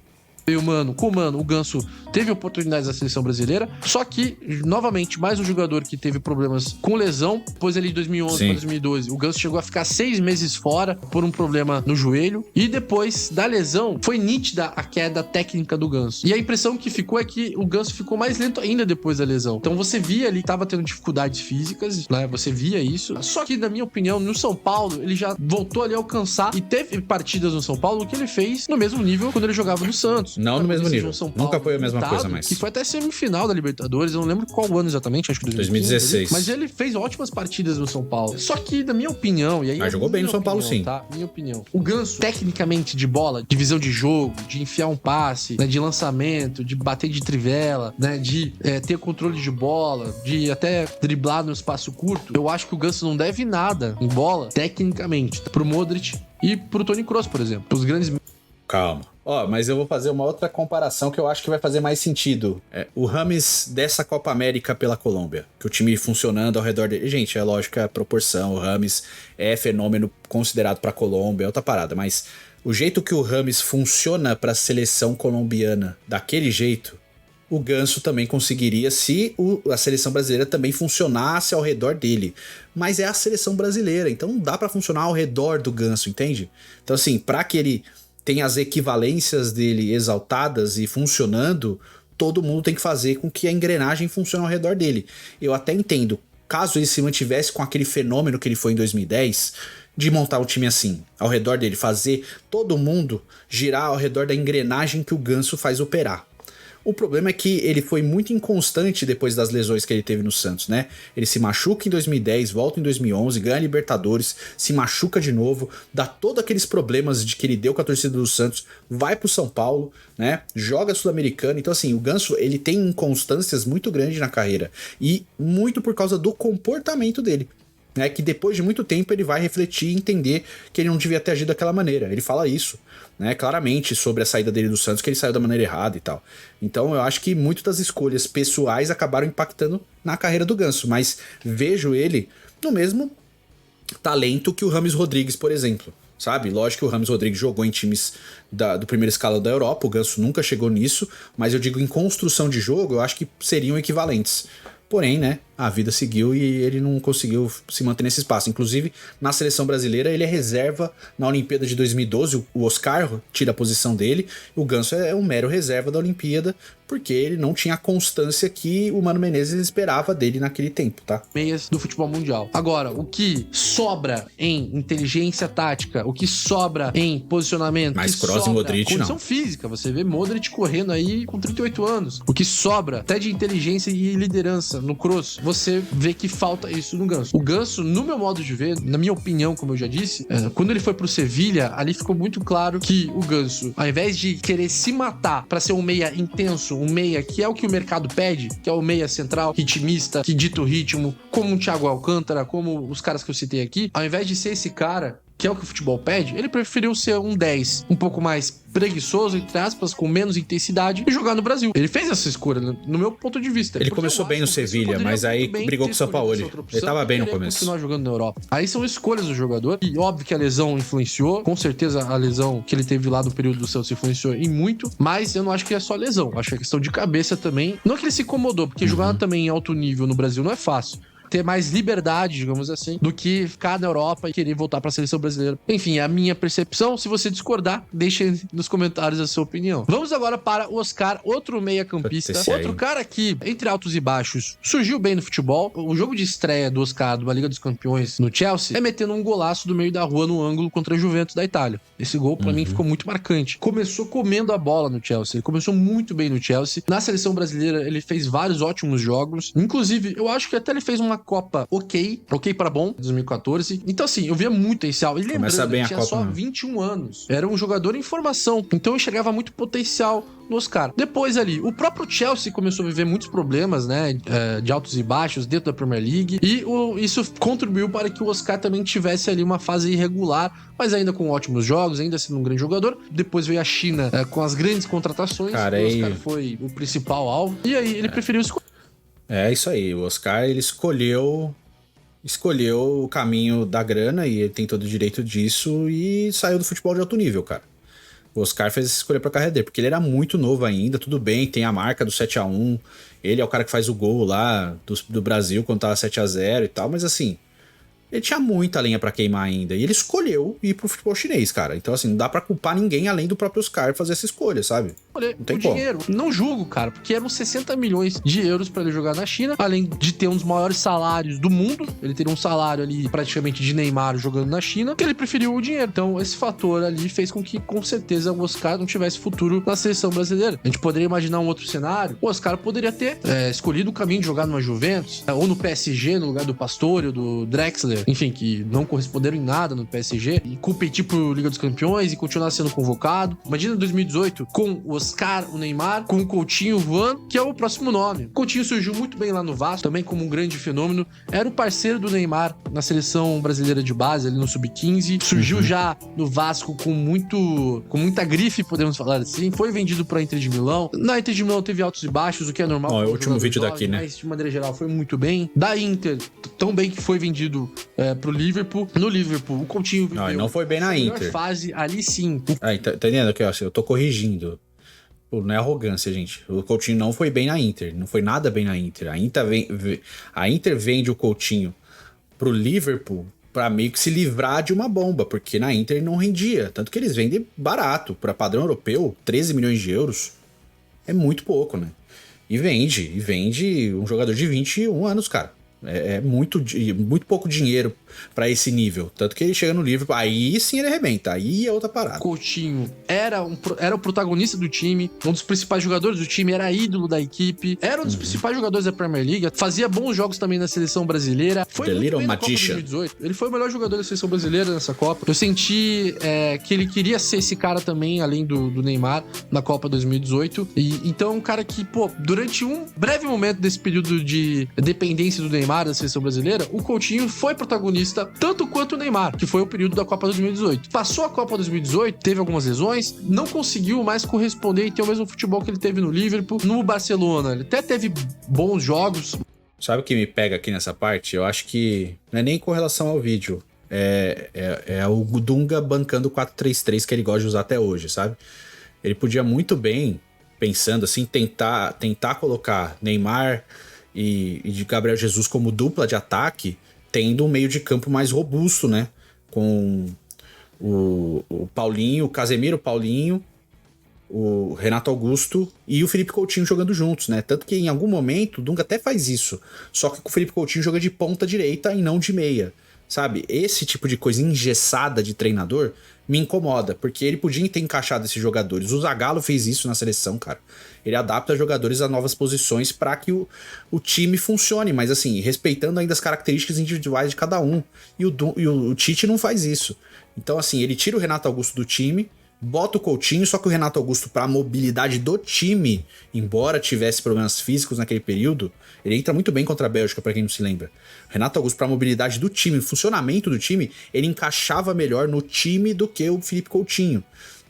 Speaker 2: E o Ganso teve oportunidades na seleção brasileira, só que, novamente, mais um jogador que teve problemas com lesão, depois ali de 2011 para 2012, o Ganso chegou a ficar 6 meses fora por um problema no joelho, e depois da lesão, foi nítida a queda técnica do Ganso. E a impressão que ficou é que o Ganso ficou mais lento ainda depois da lesão. Então você via ali que tava tendo dificuldades físicas, né? Você via isso. Só que, na minha opinião, no São Paulo, ele já voltou ali a alcançar, e teve partidas no São Paulo que ele fez no mesmo nível quando ele jogava no Santos.
Speaker 1: Não no mesmo nível. Nunca foi a mesma coisa mais.
Speaker 2: Que foi até semifinal da Libertadores, eu não lembro qual ano exatamente, acho que
Speaker 1: 2016.
Speaker 2: Mas ele fez ótimas partidas no São Paulo. Só que, na minha opinião, e aí
Speaker 1: mas jogou bem no São Paulo, sim.
Speaker 2: Tá? Minha opinião. O Ganso, tecnicamente de bola, de visão de jogo, de enfiar um passe, né, de lançamento, de bater de trivela, né, de ter controle de bola, de até driblar no espaço curto, eu acho que o Ganso não deve nada em bola, tecnicamente, pro Modric e pro Toni Kroos, por exemplo. Os grandes
Speaker 1: Calma. Ó, mas eu vou fazer uma outra comparação que eu acho que vai fazer mais sentido. O Rames dessa Copa América pela Colômbia. Que o time funcionando ao redor dele. Gente, é lógico a proporção. O Rames é fenômeno considerado pra Colômbia, é outra parada. Mas o jeito que o Rames funciona pra seleção colombiana daquele jeito, o Ganso também conseguiria se a seleção brasileira também funcionasse ao redor dele. Mas é a seleção brasileira, então não dá pra funcionar ao redor do Ganso, entende? Então assim, pra que ele tenha as equivalências dele exaltadas e funcionando, todo mundo tem que fazer com que a engrenagem funcione ao redor dele. Eu até entendo, caso ele se mantivesse com aquele fenômeno que ele foi em 2010, de montar um time assim, ao redor dele, fazer todo mundo girar ao redor da engrenagem que o Ganso faz operar. O problema é que ele foi muito inconstante depois das lesões que ele teve no Santos, né? Ele se machuca em 2010, volta em 2011, ganha a Libertadores, se machuca de novo, dá todos aqueles problemas de que ele deu com a torcida do Santos, vai pro São Paulo, né? Joga Sul-Americano. Então assim, o Ganso, ele tem inconstâncias muito grandes na carreira e muito por causa do comportamento dele. Né, que depois de muito tempo ele vai refletir e entender que ele não devia ter agido daquela maneira. Ele fala isso, né, claramente sobre a saída dele do Santos, que ele saiu da maneira errada e tal. Então eu acho que muitas das escolhas pessoais acabaram impactando na carreira do Ganso, mas vejo ele no mesmo talento que o Rames Rodrigues, por exemplo. Sabe? Lógico que o Rames Rodrigues jogou em times do primeiro escalão da Europa, o Ganso nunca chegou nisso, mas eu digo em construção de jogo, eu acho que seriam equivalentes. Porém, né, a vida seguiu e ele não conseguiu se manter nesse espaço. Inclusive, na seleção brasileira, ele é reserva na Olimpíada de 2012. O Oscar tira a posição dele. O Ganso é um mero reserva da Olimpíada, porque ele não tinha a constância que o Mano Menezes esperava dele naquele tempo, tá?
Speaker 2: Meias do futebol mundial. Agora, o que sobra em inteligência tática, o que sobra em posicionamento,
Speaker 1: mas Kroos e Modric,
Speaker 2: condição física. Você vê Modric correndo aí com 38 anos. O que sobra até de inteligência e liderança no Kroos, você vê que falta isso no Ganso. O Ganso, no meu modo de ver, na minha opinião, como eu já disse, quando ele foi pro Sevilha, ali ficou muito claro que o Ganso, ao invés de querer se matar pra ser um meia intenso, um meia que é o que o mercado pede, que é o meia central, ritmista, que dita o ritmo, como um Thiago Alcântara, como os caras que eu citei aqui, ao invés de ser esse cara, que é o que o futebol pede, ele preferiu ser um 10, um pouco mais preguiçoso, entre aspas, com menos intensidade, e jogar no Brasil. Ele fez essa escolha, no meu ponto de vista.
Speaker 1: Ele começou bem no Sevilha, mas aí brigou com o São Paulo. Ele tava bem no começo.
Speaker 2: Continuar jogando na Europa. Aí são escolhas do jogador, e óbvio que a lesão influenciou, com certeza a lesão que ele teve lá no período do Santos influenciou em muito, mas eu não acho que é só lesão, acho que é questão de cabeça também. Não que ele se incomodou, porque jogar também em alto nível no Brasil não é fácil. Ter mais liberdade, digamos assim, do que ficar na Europa e querer voltar para a seleção brasileira. Enfim, é a minha percepção. Se você discordar, deixe nos comentários a sua opinião. Vamos agora para o Oscar, outro meia-campista, outro cara que, entre altos e baixos, surgiu bem no futebol. O jogo de estreia do Oscar, de uma Liga dos Campeões no Chelsea, é metendo um golaço do meio da rua no ângulo contra a Juventus da Itália. Esse gol, pra mim, ficou muito marcante. Começou comendo a bola no Chelsea. Ele começou muito bem no Chelsea. Na seleção brasileira, ele fez vários ótimos jogos. Inclusive, eu acho que até ele fez uma Copa ok para bom, 2014. Então, assim, eu via muito potencial. E lembrando, ele tinha só 21 anos. Era um jogador em formação. Então, eu enxergava muito potencial no Oscar. Depois ali, o próprio Chelsea começou a viver muitos problemas, né, de altos e baixos dentro da Premier League, e isso contribuiu para que o Oscar também tivesse ali uma fase irregular, mas ainda com ótimos jogos, ainda sendo um grande jogador. Depois veio a China com as grandes contratações.
Speaker 1: Cara,
Speaker 2: o Oscar foi o principal alvo, e aí ele preferiu escolher.
Speaker 1: É isso aí, o Oscar, ele escolheu o caminho da grana, e ele tem todo o direito disso, e saiu do futebol de alto nível, cara. O Oscar fez essa escolha pra carreira dele, porque ele era muito novo ainda, tudo bem, tem a marca do 7-1, ele é o cara que faz o gol lá do Brasil quando tava 7-0 e tal, mas assim, ele tinha muita lenha pra queimar ainda, e ele escolheu ir pro futebol chinês, cara. Então assim, não dá pra culpar ninguém além do próprio Oscar fazer essa escolha, sabe?
Speaker 2: Não tem dinheiro. Não julgo, cara, porque eram 60 milhões de euros pra ele jogar na China, além de ter um dos maiores salários do mundo. Ele teria um salário ali praticamente de Neymar jogando na China, que ele preferiu o dinheiro. Então esse fator ali fez com que, com certeza, o Oscar não tivesse futuro na seleção brasileira. A gente poderia imaginar um outro cenário. O Oscar poderia ter escolhido o caminho de jogar numa Juventus, ou no PSG, no lugar do Pastore ou do Drexler, enfim, que não corresponderam em nada no PSG, e competir por Liga dos Campeões e continuar sendo convocado. Imagina 2018 com o Oscar, o Neymar, com o Coutinho voando, que é o próximo nome. O Coutinho surgiu muito bem lá no Vasco, também como um grande fenômeno. Era o parceiro do Neymar na seleção brasileira de base, ali no Sub-15. Surgiu já no Vasco com muita grife, podemos falar assim. Foi vendido para a Inter de Milão. Na Inter de Milão teve altos e baixos, o que é normal.
Speaker 1: Ó, é o último vídeo
Speaker 2: jovem,
Speaker 1: daqui, né?
Speaker 2: Mas, de maneira geral, foi muito bem. Da Inter, tão bem que foi vendido pro Liverpool. No Liverpool, o Coutinho viveu
Speaker 1: Não foi bem na
Speaker 2: melhor
Speaker 1: Inter.
Speaker 2: fase, ali sim.
Speaker 1: Tá entendendo aqui, ó? Eu tô corrigindo. Pô, não é arrogância, gente. O Coutinho não foi bem na Inter. Não foi nada bem na Inter. A Inter vende o Coutinho pro Liverpool pra meio que se livrar de uma bomba, porque na Inter não rendia. Tanto que eles vendem barato. Pra padrão europeu, 13 milhões de euros é muito pouco, né? E vende um jogador de 21 anos, cara. É muito pouco dinheiro pra esse nível. Tanto que ele chega no Liverpool, aí sim ele arrebenta. Aí é outra parada.
Speaker 2: Coutinho era o protagonista do time, um dos principais jogadores do time, era ídolo da equipe, era um dos principais jogadores da Premier League, fazia bons jogos também na seleção brasileira. Foi muito bem na Copa 2018. Ele foi o melhor jogador da seleção brasileira nessa Copa. Eu senti que ele queria ser esse cara também, além do Neymar, na Copa 2018. E então é um cara que, pô, durante um breve momento desse período de dependência do Neymar da seleção brasileira, o Coutinho foi protagonista tanto quanto o Neymar, que foi o período da Copa 2018. Passou a Copa 2018, teve algumas lesões, não conseguiu mais corresponder e ter o mesmo futebol que ele teve no Liverpool, no Barcelona. Ele até teve bons jogos.
Speaker 1: Sabe o que me pega aqui nessa parte? Eu acho que não é nem com relação ao vídeo. É o Dunga bancando o 4-3-3 que ele gosta de usar até hoje, sabe? Ele podia muito bem, pensando assim, tentar colocar Neymar e de Gabriel Jesus como dupla de ataque, tendo um meio de campo mais robusto, né? Com o Paulinho, o Casemiro, o Paulinho, o Renato Augusto e o Felipe Coutinho jogando juntos, né? Tanto que em algum momento o Dunga até faz isso, só que o Felipe Coutinho joga de ponta direita e não de meia, sabe? Esse tipo de coisa engessada de treinador me incomoda, porque ele podia ter encaixado esses jogadores. O Zagallo fez isso na seleção, cara. Ele adapta jogadores a novas posições para que o time funcione, mas assim, respeitando ainda as características individuais de cada um. E o Tite não faz isso. Então assim, ele tira o Renato Augusto do time, bota o Coutinho, só que o Renato Augusto, para a mobilidade do time, embora tivesse problemas físicos naquele período, ele entra muito bem contra a Bélgica, para quem não se lembra. O Renato Augusto, para a mobilidade do time, funcionamento do time, ele encaixava melhor no time do que o Felipe Coutinho.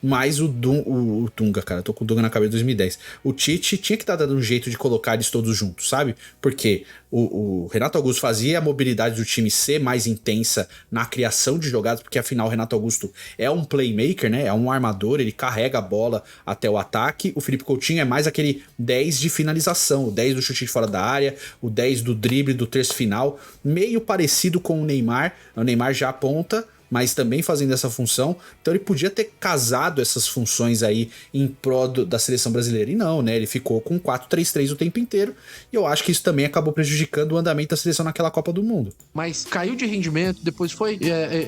Speaker 1: Mas o Dunga, cara, eu tô com o Dunga na cabeça de 2010. O Tite tinha que estar dando um jeito de colocar eles todos juntos, sabe? Porque o Renato Augusto fazia a mobilidade do time ser mais intensa na criação de jogadas, porque afinal o Renato Augusto é um playmaker, né? É um armador, ele carrega a bola até o ataque. O Felipe Coutinho é mais aquele 10 de finalização, o 10 do chute de fora da área, o 10 do drible, do terço final, meio parecido com o Neymar. O Neymar já aponta, mas também fazendo essa função. Então ele podia ter casado essas funções aí em prol da seleção brasileira. E não, né? Ele ficou com 4-3-3 o tempo inteiro. E eu acho que isso também acabou prejudicando o andamento da seleção naquela Copa do Mundo.
Speaker 2: Mas caiu de rendimento, depois foi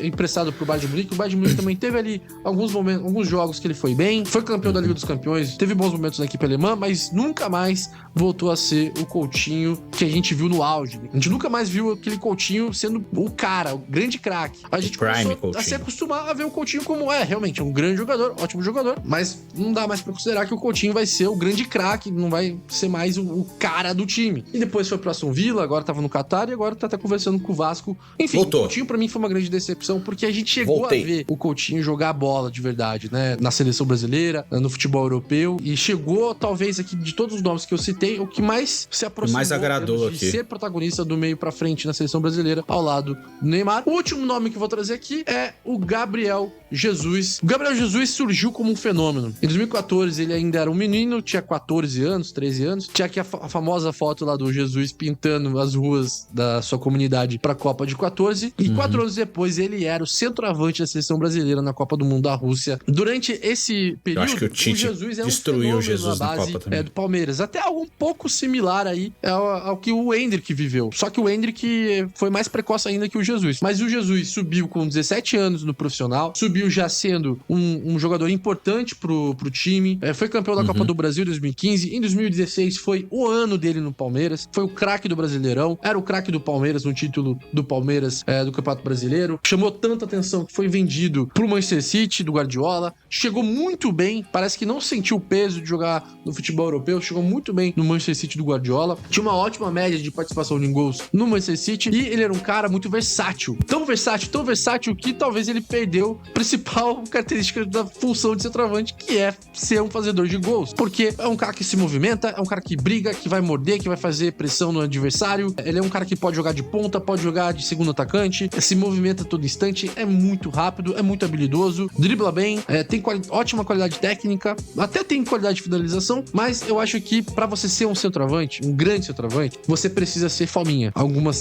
Speaker 2: emprestado pro Bayern de Munique. O Bayern de Munique também teve ali alguns jogos que ele foi bem. Foi campeão da Liga dos Campeões, teve bons momentos na equipe alemã, mas nunca mais voltou a ser o Coutinho que a gente viu no auge. A gente nunca mais viu aquele Coutinho sendo o cara, o grande craque. A gente começou a se acostumar a ver o Coutinho como realmente um grande jogador, ótimo jogador, mas não dá mais pra considerar que o Coutinho vai ser o grande craque, não vai ser mais o cara do time. E depois foi pro Aston Villa, agora tava no Qatar e agora tá conversando com o Vasco. Enfim, voltou. O Coutinho pra mim foi uma grande decepção, porque a gente chegou a ver o Coutinho jogar bola de verdade, né? Na seleção brasileira, no futebol europeu, e chegou, talvez, aqui de todos os nomes que eu citei, o que mais se aproximou,
Speaker 1: mais agradou
Speaker 2: de
Speaker 1: aqui,
Speaker 2: ser protagonista do meio pra frente na seleção brasileira, ao lado do Neymar. O último nome que eu vou trazer aqui é o Gabriel Jesus. O Gabriel Jesus surgiu como um fenômeno. Em 2014 ele ainda era um menino, tinha 14 anos, 13 anos. Tinha aqui a famosa foto lá do Jesus pintando as ruas da sua comunidade pra Copa de 14. E 4 anos depois ele era o centroavante da seleção brasileira na Copa do Mundo da Rússia. Durante esse período,
Speaker 1: eu acho que o Tite
Speaker 2: Jesus
Speaker 1: destruiu o Jesus
Speaker 2: na base,
Speaker 1: na Copa também.
Speaker 2: Do Palmeiras. Até algo um pouco similar aí ao que o Endrick viveu. Só que o Endrick foi mais precoce ainda que o Jesus. Mas o Jesus subiu com 17 anos no profissional, subiu subiu já sendo um jogador importante pro time. Foi campeão da Copa do Brasil em 2015. Em 2016 foi o ano dele no Palmeiras. Foi o craque do Brasileirão. Era o craque do Palmeiras no título do Palmeiras do Campeonato Brasileiro. Chamou tanta atenção que foi vendido pro Manchester City, do Guardiola. Chegou muito bem. Parece que não sentiu o peso de jogar no futebol europeu. Chegou muito bem no Manchester City do Guardiola. Tinha uma ótima média de participação em gols no Manchester City. E ele era um cara muito versátil. Tão versátil que talvez ele perdeu a principal característica da função de centroavante, que é ser um fazedor de gols. Porque é um cara que se movimenta, é um cara que briga, que vai morder, que vai fazer pressão no adversário. Ele é um cara que pode jogar de ponta, pode jogar de segundo atacante, se movimenta a todo instante, é muito rápido, é muito habilidoso, dribla bem, tem ótima qualidade técnica, até tem qualidade de finalização, mas eu acho que pra você ser um centroavante, um grande centroavante, você precisa ser fominha.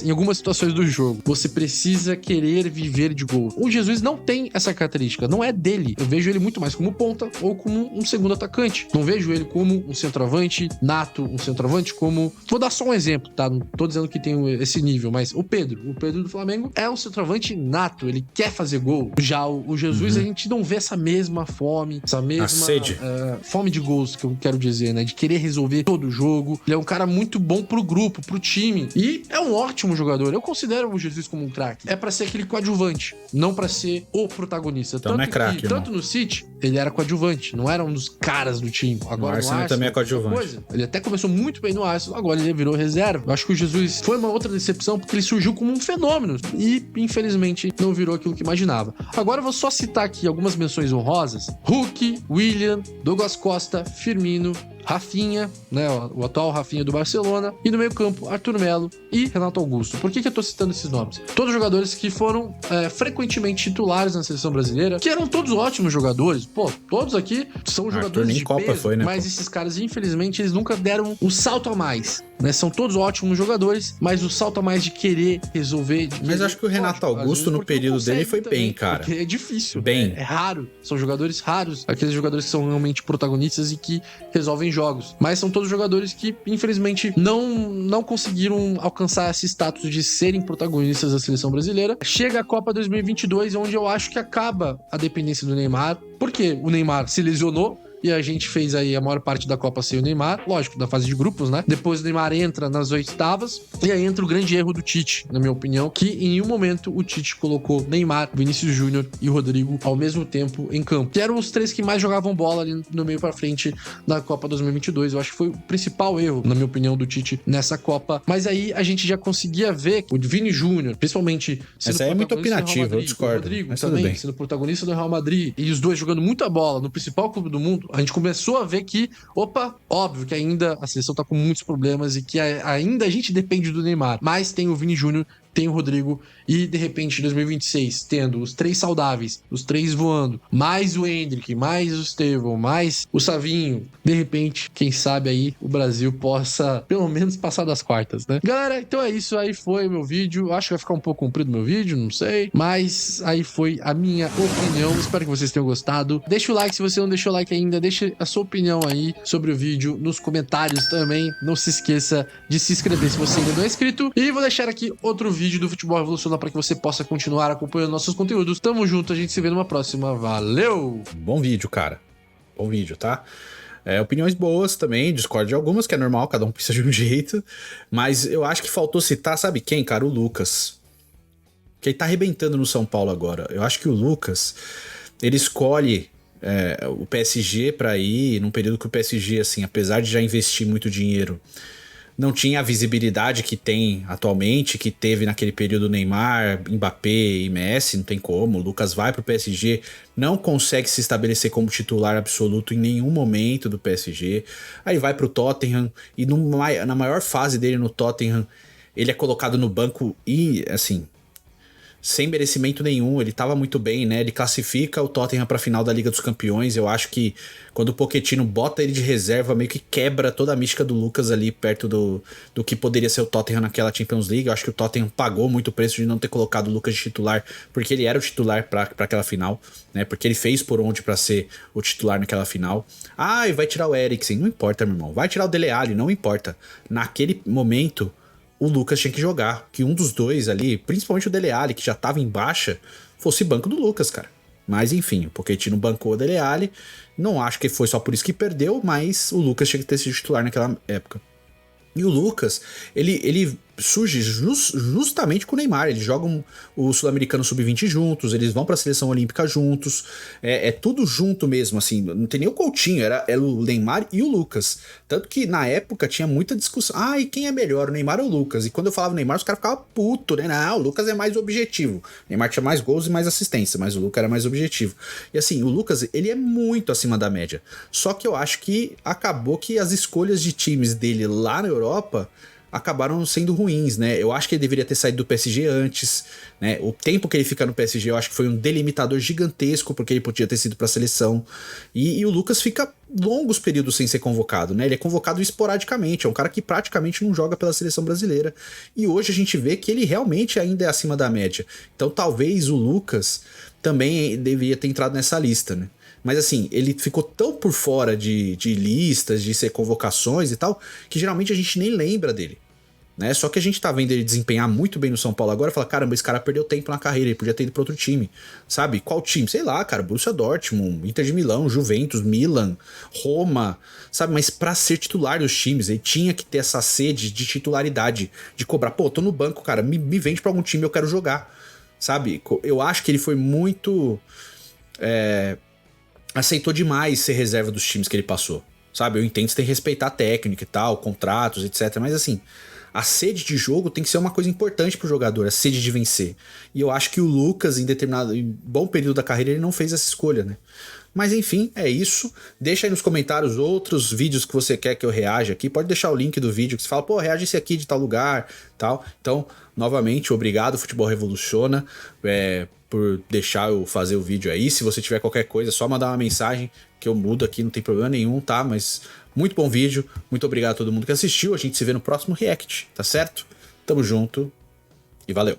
Speaker 2: Em algumas situações do jogo, você precisa querer viver de gol. O Jesus não tem essa característica, não é dele. Eu vejo ele muito mais como ponta ou como um segundo atacante. Não vejo ele como um centroavante nato, um centroavante como... Vou dar só um exemplo, tá? Não tô dizendo que tem esse nível, mas o Pedro do Flamengo é um centroavante nato, ele quer fazer gol. Já o Jesus, a gente não vê essa mesma fome, essa mesma
Speaker 1: sede.
Speaker 2: Fome de gols, que eu quero dizer, né? De querer resolver todo o jogo. Ele é um cara muito bom pro grupo, pro time. E é um ótimo jogador. Eu considero o Jesus como um craque. É pra ser aquele coadjuvante, não pra ser o protagonista.
Speaker 1: Então não é craque,
Speaker 2: tanto no City, ele era coadjuvante, não era um dos caras do time. Agora
Speaker 1: no Arsenal também é coadjuvante.
Speaker 2: Ele até começou muito bem no Arsenal, agora ele virou reserva. Eu acho que o Jesus foi uma outra decepção, porque ele surgiu como um fenômeno e, infelizmente, não virou aquilo que imaginava. Agora eu vou só citar aqui algumas menções honrosas. Hulk, William, Douglas Costa, Firmino, Rafinha, né, o atual Rafinha do Barcelona, e no meio campo, Arthur Melo e Renato Augusto. Por que eu tô citando esses nomes? Todos jogadores que foram frequentemente titulares na seleção brasileira, que eram todos ótimos jogadores. Pô, todos aqui são jogadores de
Speaker 1: Copa
Speaker 2: peso,
Speaker 1: foi, né,
Speaker 2: mas esses caras, infelizmente, eles nunca deram o salto a mais. Né? São todos ótimos jogadores, mas o salto a mais de querer resolver...
Speaker 1: Mas acho que o Renato Augusto, no período dele, foi bem, cara.
Speaker 2: Porque é difícil.
Speaker 1: Bem.
Speaker 2: É raro. São jogadores raros. Aqueles jogadores que são realmente protagonistas e que resolvem jogos. Mas são todos jogadores que, infelizmente, não conseguiram alcançar esse status de serem protagonistas da seleção brasileira. Chega a Copa 2022, onde eu acho que acaba a dependência do Neymar. Porque o Neymar se lesionou. E a gente fez aí a maior parte da Copa sem o Neymar, lógico, da fase de grupos, né? Depois o Neymar entra nas oitavas, e aí entra o grande erro do Tite, na minha opinião, que em nenhum momento o Tite colocou Neymar, Vinícius Júnior e Rodrigo ao mesmo tempo em campo. Que eram os três que mais jogavam bola ali no meio pra frente da Copa 2022. Eu acho que foi o principal erro, na minha opinião, do Tite nessa Copa. Mas aí a gente já conseguia ver o Vini Júnior, principalmente sendo
Speaker 1: essa é muito opinativa, eu discordo.
Speaker 2: O Rodrigo
Speaker 1: mas
Speaker 2: também,
Speaker 1: tudo bem.
Speaker 2: sendo protagonista do Real Madrid, e os dois jogando muita bola no principal clube do mundo, a gente começou a ver que, óbvio que ainda a seleção tá com muitos problemas e que ainda a gente depende do Neymar, mas tem o Vini Júnior, tem o Rodrigo, e de repente em 2026, tendo os três saudáveis, os três voando, mais o Endrick, mais o Estevão, mais o Savinho, de repente, quem sabe aí o Brasil possa pelo menos passar das quartas, né? Galera, então é isso, aí foi o meu vídeo. Acho que vai ficar um pouco comprido o meu vídeo, não sei, mas aí foi a minha opinião. Espero que vocês tenham gostado. Deixa o like se você não deixou o like ainda, deixa a sua opinião aí sobre o vídeo nos comentários também. Não se esqueça de se inscrever se você ainda não é inscrito, e vou deixar aqui outro vídeo do Futebol Revolucionário para que você possa continuar acompanhando nossos conteúdos. Tamo junto, a gente se vê numa próxima. Valeu!
Speaker 1: Bom vídeo, cara. Bom vídeo, tá? Opiniões boas também, discordo de algumas, que é normal, cada um pensa de um jeito. Mas eu acho que faltou citar, sabe quem, cara? O Lucas. Que ele tá arrebentando no São Paulo agora. Eu acho que o Lucas, ele escolhe o PSG pra ir num período que o PSG, assim, apesar de já investir muito dinheiro, não tinha a visibilidade que tem atualmente, que teve naquele período Neymar, Mbappé e Messi, não tem como. O Lucas vai pro PSG, não consegue se estabelecer como titular absoluto em nenhum momento do PSG. Aí vai pro Tottenham e na maior fase dele no Tottenham, ele é colocado no banco e, assim, sem merecimento nenhum. Ele tava muito bem, né? Ele classifica o Tottenham pra final da Liga dos Campeões. Eu acho que quando o Pochettino bota ele de reserva, meio que quebra toda a mística do Lucas ali perto do que poderia ser o Tottenham naquela Champions League. Eu acho que o Tottenham pagou muito o preço de não ter colocado o Lucas de titular, porque ele era o titular pra aquela final, né? Porque ele fez por onde pra ser o titular naquela final. E vai tirar o Eriksen. Não importa, meu irmão. Vai tirar o Dele Alli, não importa. Naquele momento, o Lucas tinha que jogar, que um dos dois ali, principalmente o Dele Alli, que já tava em baixa, fosse banco do Lucas, cara. Mas enfim, o Pochettino bancou o Dele Alli. Não acho que foi só por isso que perdeu, mas o Lucas tinha que ter sido titular naquela época. E o Lucas, ele surge justamente com o Neymar. Eles jogam o Sul-Americano Sub-20 juntos, eles vão pra Seleção Olímpica juntos. É tudo junto mesmo, assim. Não tem nem o Coutinho, era o Neymar e o Lucas. Tanto que na época tinha muita discussão. Ah, e quem é melhor, o Neymar ou o Lucas? E quando eu falava Neymar, os caras ficavam putos, né? Não, o Lucas é mais objetivo. O Neymar tinha mais gols e mais assistência, mas o Lucas era mais objetivo. E assim, o Lucas, ele é muito acima da média. Só que eu acho que acabou que as escolhas de times dele lá na Europa acabaram sendo ruins, né? Eu acho que ele deveria ter saído do PSG antes, né? O tempo que ele fica no PSG eu acho que foi um delimitador gigantesco, porque ele podia ter sido pra seleção. E o Lucas fica longos períodos sem ser convocado, né? Ele é convocado esporadicamente, é um cara que praticamente não joga pela seleção brasileira. E hoje a gente vê que ele realmente ainda é acima da média. Então talvez o Lucas também deveria ter entrado nessa lista, né? Mas assim, ele ficou tão por fora de listas, de ser convocações e tal, que geralmente a gente nem lembra dele. Né? Só que a gente tá vendo ele desempenhar muito bem no São Paulo agora e fala, caramba, esse cara perdeu tempo na carreira, ele podia ter ido pra outro time, sabe? Qual time? Sei lá, cara, Borussia Dortmund, Inter de Milão, Juventus, Milan, Roma, sabe? Mas pra ser titular dos times, ele tinha que ter essa sede de titularidade, de cobrar, pô, tô no banco, cara, me vende pra algum time, eu quero jogar, sabe? Eu acho que ele foi muito... aceitou demais ser reserva dos times que ele passou, sabe? Eu entendo que você tem que respeitar a técnica e tal, contratos, etc. Mas assim, a sede de jogo tem que ser uma coisa importante pro jogador, a sede de vencer. E eu acho que o Lucas, em bom período da carreira, ele não fez essa escolha, né? Mas enfim, é isso. Deixa aí nos comentários outros vídeos que você quer que eu reaja aqui. Pode deixar o link do vídeo que você fala, pô, reage esse aqui de tal lugar, tal. Então, novamente, obrigado, Futebol Revoluciona, por deixar eu fazer o vídeo aí. Se você tiver qualquer coisa, é só mandar uma mensagem que eu mudo aqui, não tem problema nenhum, tá? Mas muito bom vídeo, muito obrigado a todo mundo que assistiu. A gente se vê no próximo React, tá certo? Tamo junto e valeu!